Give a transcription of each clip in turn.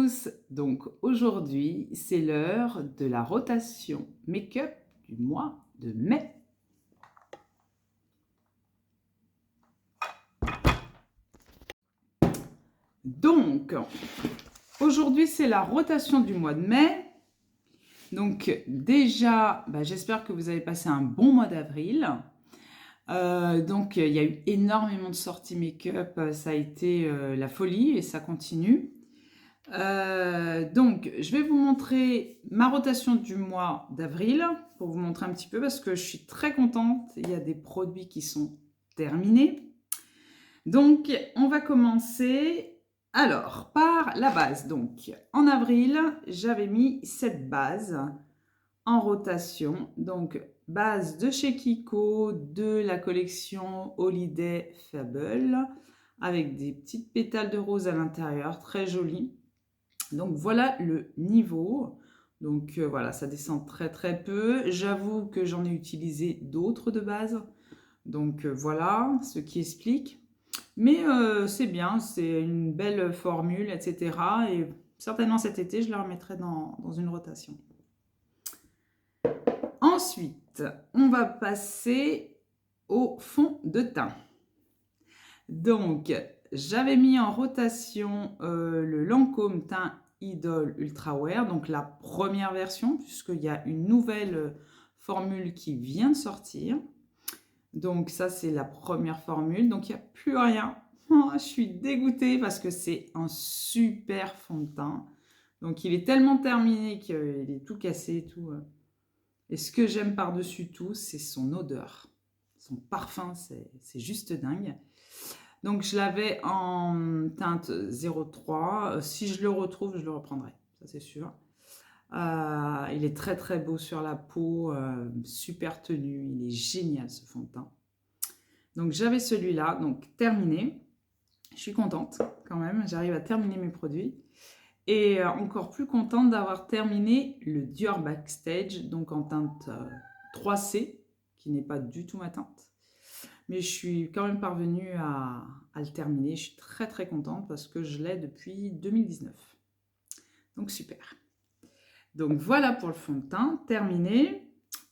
tous, donc aujourd'hui c'est l'heure de la rotation make-up du mois de mai. Donc aujourd'hui c'est la rotation du mois de mai. Donc déjà j'espère que vous avez passé un bon mois d'avril. Donc il y a eu énormément de sorties make-up, ça a été la folie et ça continue. Donc je vais vous montrer ma rotation du mois d'avril pour vous montrer un petit peu parce que je suis très contente. Il y a des produits qui sont terminés. Donc on va commencer alors par la base. Donc en avril j'avais mis cette base en rotation. Donc base de chez Kiko de la collection Holiday Fable avec des petites pétales de rose à l'intérieur, très jolies. Donc voilà le niveau. Donc voilà, ça descend très très peu. J'avoue que j'en ai utilisé d'autres de base. Donc voilà, ce qui explique. Mais c'est bien, c'est une belle formule, etc. Et certainement cet été, je la remettrai dans une rotation. Ensuite, on va passer au fond de teint. Donc, j'avais mis en rotation le Lancôme Teint Idol Ultra Wear, donc la première version, puisqu'il y a une nouvelle formule qui vient de sortir. Donc ça, c'est la première formule. Donc, il n'y a plus rien. Oh, je suis dégoûtée parce que c'est un super fond de teint. Donc, il est tellement terminé qu'il est tout cassé et tout. Et ce que j'aime par-dessus tout, c'est son odeur. Son parfum, c'est juste dingue. Donc, je l'avais en teinte 03. Si je le retrouve, je le reprendrai. Ça, c'est sûr. Il est très, très beau sur la peau. Super tenu. Il est génial, ce fond de teint. Donc, j'avais celui-là. Donc, terminé. Je suis contente quand même. J'arrive à terminer mes produits. Et encore plus contente d'avoir terminé le Dior Backstage. Donc, en teinte 3C, qui n'est pas du tout ma teinte. Mais je suis quand même parvenue à le terminer. Je suis très très contente parce que je l'ai depuis 2019. Donc super. Donc voilà pour le fond de teint, terminé.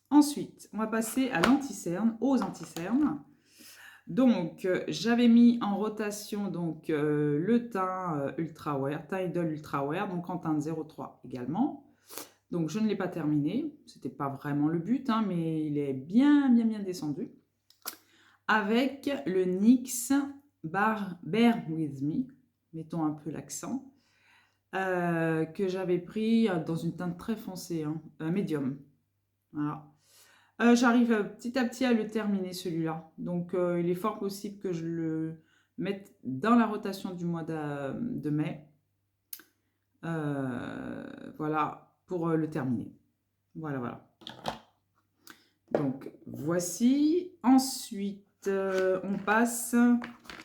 Ensuite, on va passer à l'anti-cerne, aux anti-cernes. Donc j'avais mis en rotation donc, le teint Ultra Wear, teint Idol Ultra Wear, donc en teinte 03 également. Donc je ne l'ai pas terminé, c'était pas vraiment le but, hein, mais il est bien descendu. Avec le NYX Bear With Me, mettons un peu l'accent, que j'avais pris dans une teinte très foncée, hein, médium. Voilà. J'arrive petit à petit à le terminer celui-là. Donc il est fort possible que je le mette dans la rotation du mois de mai. Voilà, pour le terminer. Voilà. Donc voici. Ensuite, on passe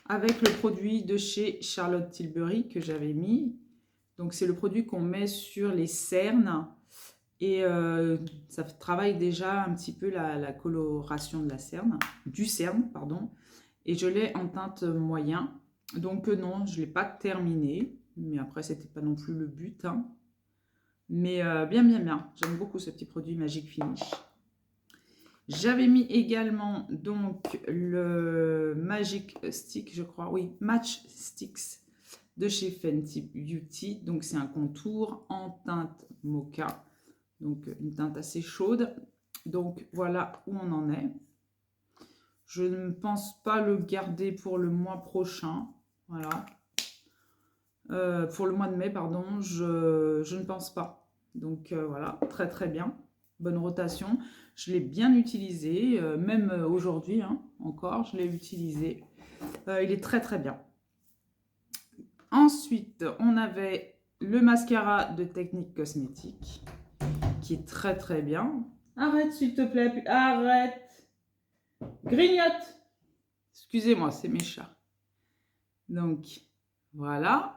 avec le produit de chez Charlotte Tilbury que j'avais mis. Donc c'est le produit qu'on met sur les cernes et ça travaille déjà un petit peu la coloration de la cerne, du cerne, pardon. Et je l'ai en teinte moyen. Donc non, je ne l'ai pas terminé, mais après c'était pas non plus le but, hein. Mais bien. J'aime beaucoup ce petit produit Magic Finish. J'avais mis également donc le Magic Stick, je crois, oui, Match Sticks de chez Fenty Beauty. Donc c'est un contour en teinte mocha, donc une teinte assez chaude. Donc voilà où on en est. Je ne pense pas le garder pour le mois prochain. Voilà. Pour le mois de mai, pardon, je ne pense pas. Donc voilà, très bien. Bonne rotation. Je l'ai bien utilisé, même aujourd'hui, hein, encore, je l'ai utilisé. Il est très bien. Ensuite, on avait le mascara de Technique Cosmétique, qui est très bien. Arrête, s'il te plaît, arrête. Grignote. Excusez-moi, c'est mes chats. Donc, voilà.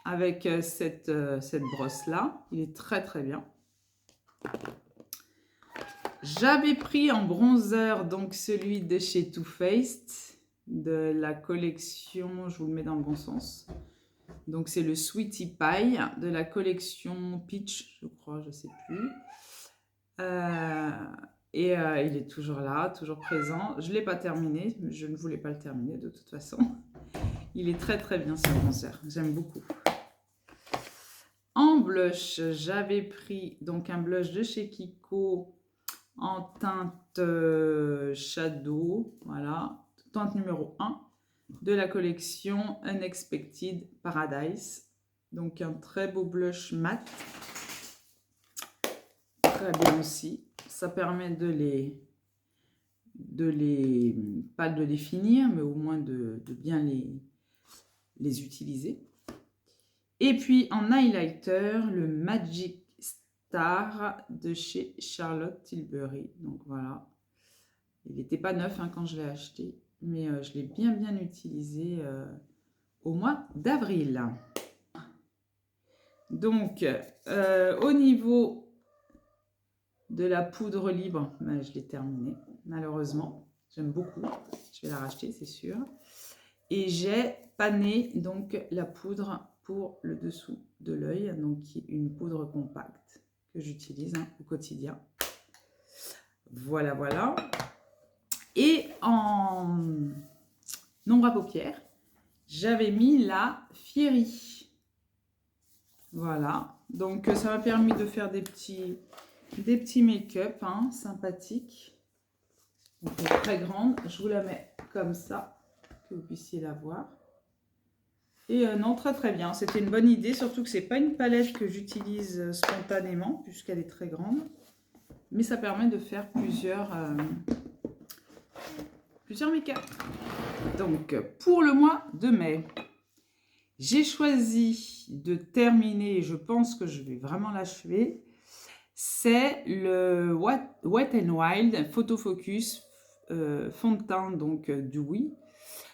Avec cette brosse-là, il est très bien. J'avais pris en bronzer donc celui de chez Too Faced, de la collection, je vous le mets dans le bon sens, Donc, c'est le Sweetie Pie de la collection Peach, je crois, je ne sais plus. Il est toujours là, toujours présent. Je ne l'ai pas terminé, je ne voulais pas le terminer de toute façon. Il est très très bien ce bronzer, j'aime beaucoup. En blush, j'avais pris donc un blush de chez Kiko en teinte Shadow, voilà, teinte numéro 1 de la collection Unexpected Paradise. Donc un très beau blush mat, très bien aussi. Ça permet pas de les finir, mais au moins de bien les utiliser. Et puis en highlighter, le Magic Star de chez Charlotte Tilbury. Donc voilà, il n'était pas neuf hein, quand je l'ai acheté, mais je l'ai bien utilisé au mois d'avril. Donc au niveau de la poudre libre, ben, je l'ai terminée malheureusement. J'aime beaucoup, je vais la racheter c'est sûr. Et j'ai pané donc la poudre pour le dessous de l'œil, donc qui est une poudre compacte que j'utilise hein, au quotidien. Voilà, voilà. Et en ombre à paupières, j'avais mis la Fiery. Voilà, donc ça m'a permis de faire des petits make-up hein, sympathiques. Donc très grande, je vous la mets comme ça, que vous puissiez la voir. Et non, très très bien, c'était une bonne idée, surtout que c'est pas une palette que j'utilise spontanément, puisqu'elle est très grande. Mais ça permet de faire plusieurs make-up. Donc, pour le mois de mai, j'ai choisi de terminer, je pense que je vais vraiment l'achever, c'est le Wet n Wild Photo Focus fond de teint donc Dewy.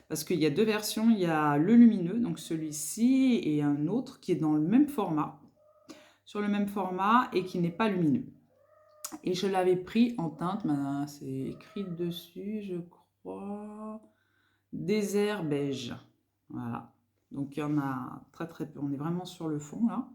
Parce qu'il y a deux versions, il y a le lumineux, donc celui-ci, et un autre qui est dans le même format, sur le même format et qui n'est pas lumineux. Et je l'avais pris en teinte, c'est écrit dessus, je crois, désert beige. Voilà, donc il y en a très très peu, on est vraiment sur le fond là.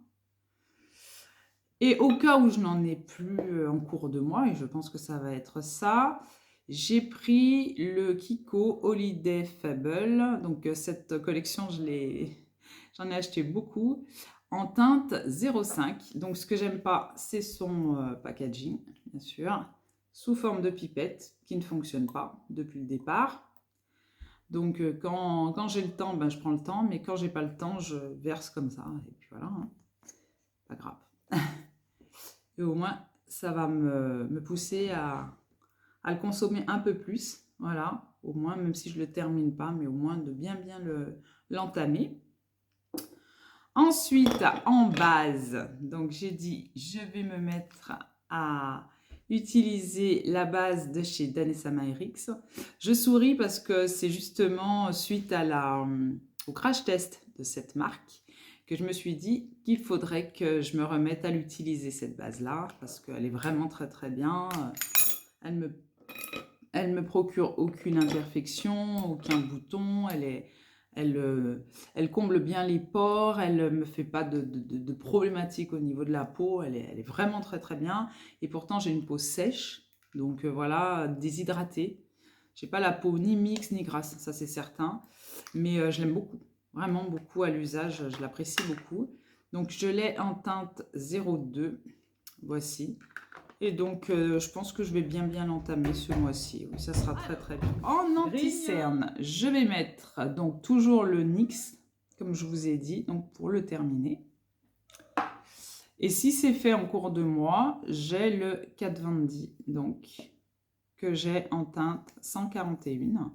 Et au cas où je n'en ai plus en cours de mois, et je pense que ça va être ça, j'ai pris le Kiko Holiday Fable. Donc cette collection, j'en ai acheté beaucoup en teinte 05. Donc ce que j'aime pas, c'est son packaging, bien sûr, sous forme de pipette qui ne fonctionne pas depuis le départ. Donc quand j'ai le temps, ben, je prends le temps, mais quand j'ai pas le temps, je verse comme ça. Et puis voilà, hein. Pas grave. Et au moins, ça va me pousser à le consommer un peu plus. Voilà, au moins, même si je ne le termine pas, mais au moins de bien l'entamer. Ensuite, en base, donc j'ai dit, je vais me mettre à utiliser la base de chez Danessa Myricks. Je souris parce que c'est justement suite au crash test de cette marque que je me suis dit qu'il faudrait que je me remette à l'utiliser, cette base-là, parce qu'elle est vraiment très très bien. Elle me procure aucune imperfection, aucun bouton, elle comble bien les pores, elle ne me fait pas de problématiques au niveau de la peau, elle est vraiment très très bien. Et pourtant j'ai une peau sèche, donc voilà, déshydratée. J'ai pas la peau ni mixte ni grasse, ça c'est certain, mais je l'aime beaucoup. Vraiment beaucoup à l'usage, je l'apprécie beaucoup. Donc je l'ai en teinte 02, voici. Et donc je pense que je vais bien l'entamer ce mois-ci. Oui, ça sera très très bien. En anti-cerne, je vais mettre donc toujours le NYX, comme je vous ai dit, donc pour le terminer. Et si c'est fait en cours de mois, j'ai le Kat Von D, donc que j'ai en teinte 141.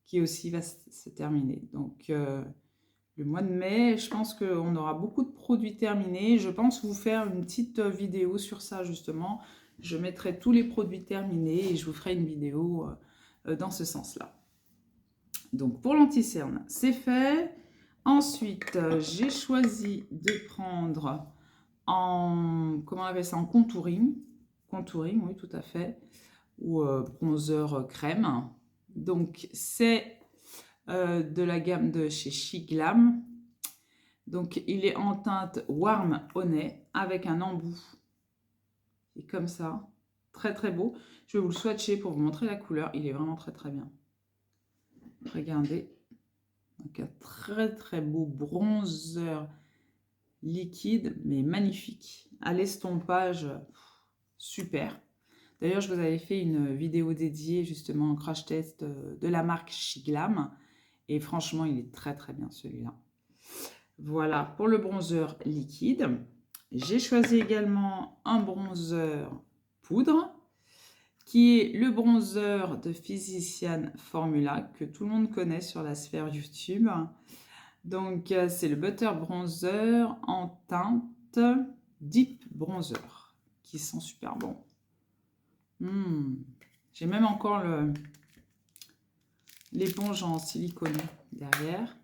Qui aussi va se terminer. Donc, le mois de mai, je pense qu'on aura beaucoup de produits terminés. Je pense vous faire une petite vidéo sur ça, justement. Je mettrai tous les produits terminés et je vous ferai une vidéo dans ce sens-là. Donc, pour l'anti-cerne, c'est fait. Ensuite, j'ai choisi de prendre comment on appelle ça, en contouring. Contouring, oui, tout à fait. Ou bronzer crème. Donc, c'est de la gamme de chez Chic Glam. Donc, il est en teinte Warm Honey avec un embout. Et comme ça, très très beau. Je vais vous le swatcher pour vous montrer la couleur. Il est vraiment très très bien. Regardez. Donc, un très très beau bronzer liquide, mais magnifique. À l'estompage, super. D'ailleurs, je vous avais fait une vidéo dédiée justement au crash test de la marque Shiglam. Et franchement, il est très très bien celui-là. Voilà pour le bronzer liquide. J'ai choisi également un bronzer poudre qui est le bronzer de Physician Formula que tout le monde connaît sur la sphère YouTube. Donc, c'est le Butter Bronzer en teinte Deep Bronzer qui sent super bon. J'ai même encore l'éponge en silicone derrière.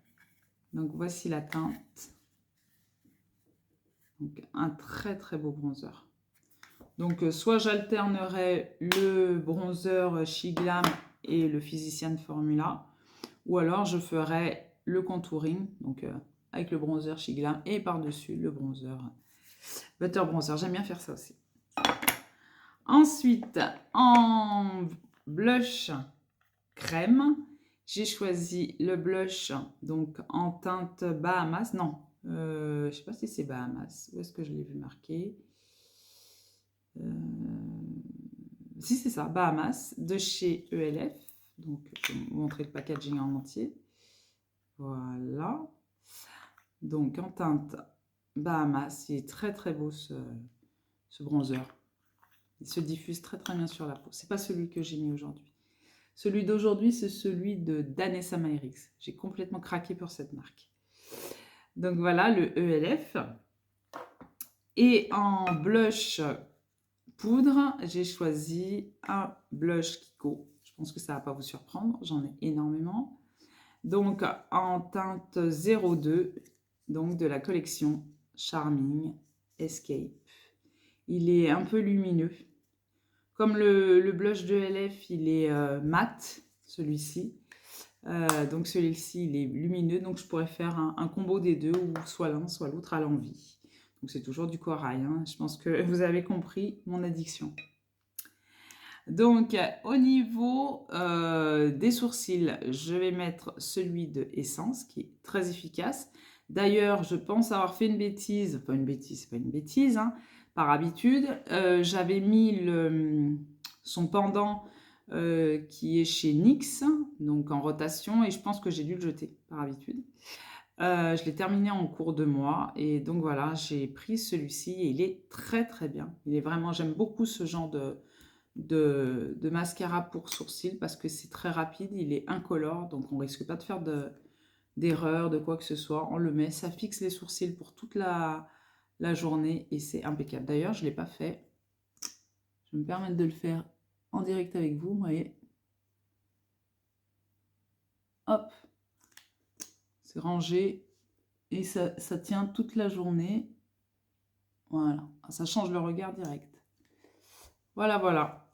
Donc, voici la teinte. Donc, un très très beau bronzer. Donc, soit j'alternerai le bronzer Shiglam et le Physician Formula, ou alors je ferai le contouring, donc avec le bronzer Shiglam et par-dessus le bronzer Butter Bronzer. J'aime bien faire ça aussi. Ensuite, en blush crème, j'ai choisi le blush donc en teinte Bahamas. Non, je ne sais pas si c'est Bahamas. Où est-ce que je l'ai vu marqué? Si, c'est ça, Bahamas, de chez ELF. Donc, je vais vous montrer le packaging en entier. Voilà. Donc, en teinte Bahamas, il est très très beau ce bronzer. Il se diffuse très très bien sur la peau. C'est pas celui que j'ai mis aujourd'hui. Celui d'aujourd'hui, c'est celui de Danessa Myricks. J'ai complètement craqué pour cette marque. Donc voilà, le ELF. Et en blush poudre, j'ai choisi un blush Kiko. Je pense que ça ne va pas vous surprendre, j'en ai énormément. Donc en teinte 02, donc de la collection Charming Escape. Il est un peu lumineux. Comme le blush de LF, il est mat, celui-ci. Donc celui-ci, il est lumineux. Donc je pourrais faire un combo des deux, ou soit l'un, soit l'autre à l'envie. Donc c'est toujours du corail. Hein. Je pense que vous avez compris mon addiction. Donc au niveau des sourcils, je vais mettre celui de Essence, qui est très efficace. D'ailleurs, je pense avoir fait une bêtise. Pas une bêtise, c'est pas une bêtise, hein. Par habitude, j'avais mis son pendant qui est chez NYX, donc en rotation, et je pense que j'ai dû le jeter par habitude. Je l'ai terminé en cours de mois, et donc voilà, j'ai pris celui-ci, et il est très très bien. Il est vraiment, j'aime beaucoup ce genre de mascara pour sourcils, parce que c'est très rapide, il est incolore, donc on risque pas de faire d'erreur, de quoi que ce soit. On le met, ça fixe les sourcils pour toute la journée et c'est impeccable. D'ailleurs, je ne l'ai pas fait. Je vais me permettre de le faire en direct avec vous, vous voyez. Hop, c'est rangé et ça tient toute la journée. Voilà, ça change le regard direct. Voilà, voilà.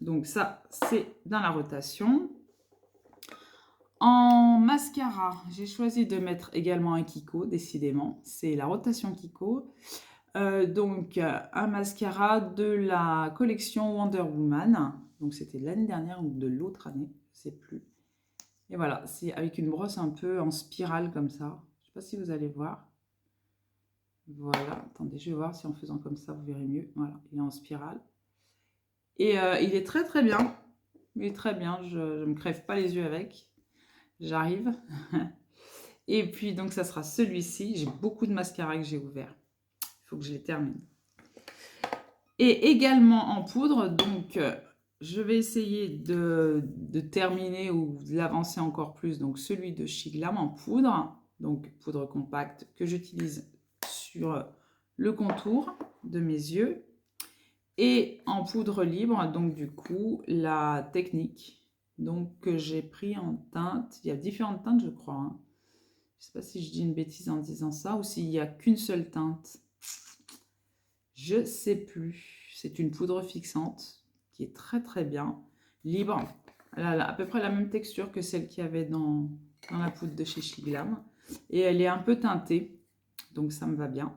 Donc ça, c'est dans la rotation. En mascara, j'ai choisi de mettre également un Kiko, décidément. C'est la rotation Kiko. Donc, un mascara de la collection Wonder Woman. Donc, c'était de l'année dernière ou de l'autre année, je ne sais plus. Et voilà, c'est avec une brosse un peu en spirale comme ça. Je ne sais pas si vous allez voir. Voilà, attendez, je vais voir si en faisant comme ça, vous verrez mieux. Voilà, il est en spirale. Et il est très très bien. Il est très bien, je ne me crève pas les yeux avec. J'arrive. Et puis, donc, ça sera celui-ci. J'ai beaucoup de mascara que j'ai ouvert. Il faut que je les termine. Et également en poudre, donc je vais essayer de terminer ou de l'avancer encore plus. Donc celui de Shiglam en poudre, donc poudre compacte que j'utilise sur le contour de mes yeux. Et en poudre libre, donc du coup, la technique donc, que j'ai pris en teinte. Il y a différentes teintes, je crois. Hein. Je ne sais pas si je dis une bêtise en disant ça ou s'il n'y a qu'une seule teinte. Je ne sais plus. C'est une poudre fixante qui est très très bien. Libre. Elle a à peu près la même texture que celle qu'il y avait dans la poudre de chez Shiglam. Et elle est un peu teintée. donc ça me va bien.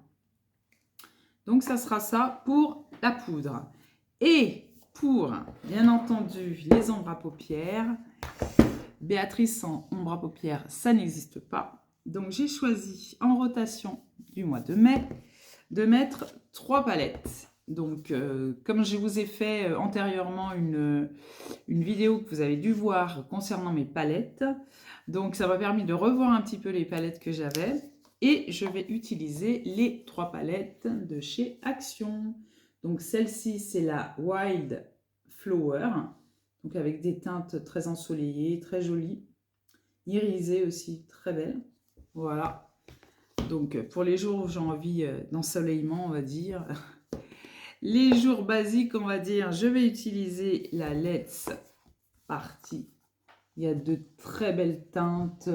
Donc ça sera ça pour la poudre. Et pour, bien entendu, les ombres à paupières, Béatrice en ombre à paupières, ça n'existe pas. Donc j'ai choisi en rotation du mois de mai de mettre 3 palettes. Donc comme je vous ai fait antérieurement une vidéo que vous avez dû voir concernant mes palettes, donc ça m'a permis de revoir un petit peu les palettes que j'avais. Et je vais utiliser les 3 palettes de chez Action. Donc celle-ci, c'est la Wild Flower, donc avec des teintes très ensoleillées, très jolies, irisées aussi, très belles. Voilà. Donc pour les jours où j'ai envie d'ensoleillement, on va dire. Les jours basiques, on va dire, je vais utiliser la Let's Party. Il y a de très belles teintes.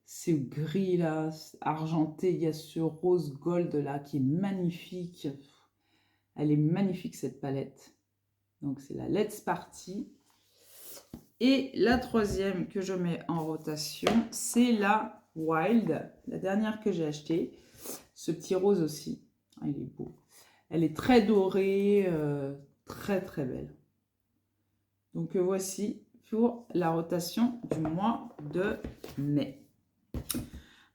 C'est gris là, argenté. Il y a ce rose gold là qui est magnifique. Elle est magnifique cette palette. Donc c'est la Let's Party. Et la troisième que je mets en rotation, c'est la Wild, la dernière que j'ai achetée. Ce petit rose aussi, il est beau. Elle est très dorée, très très belle. Donc voici pour la rotation du mois de mai.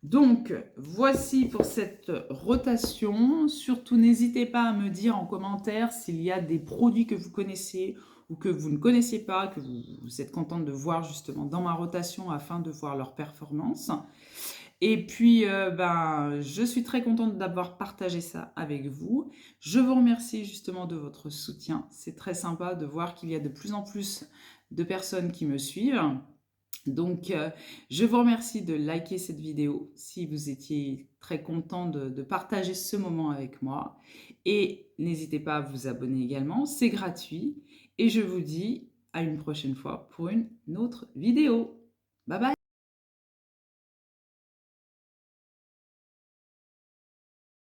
Donc, voici pour cette rotation. Surtout, n'hésitez pas à me dire en commentaire s'il y a des produits que vous connaissez ou que vous ne connaissez pas, que vous êtes contente de voir justement dans ma rotation afin de voir leur performance. Et puis, je suis très contente d'avoir partagé ça avec vous. Je vous remercie justement de votre soutien. C'est très sympa de voir qu'il y a de plus en plus de personnes qui me suivent. Donc, je vous remercie de liker cette vidéo si vous étiez très content de partager ce moment avec moi. Et n'hésitez pas à vous abonner également, c'est gratuit. Et je vous dis à une prochaine fois pour une autre vidéo. Bye bye!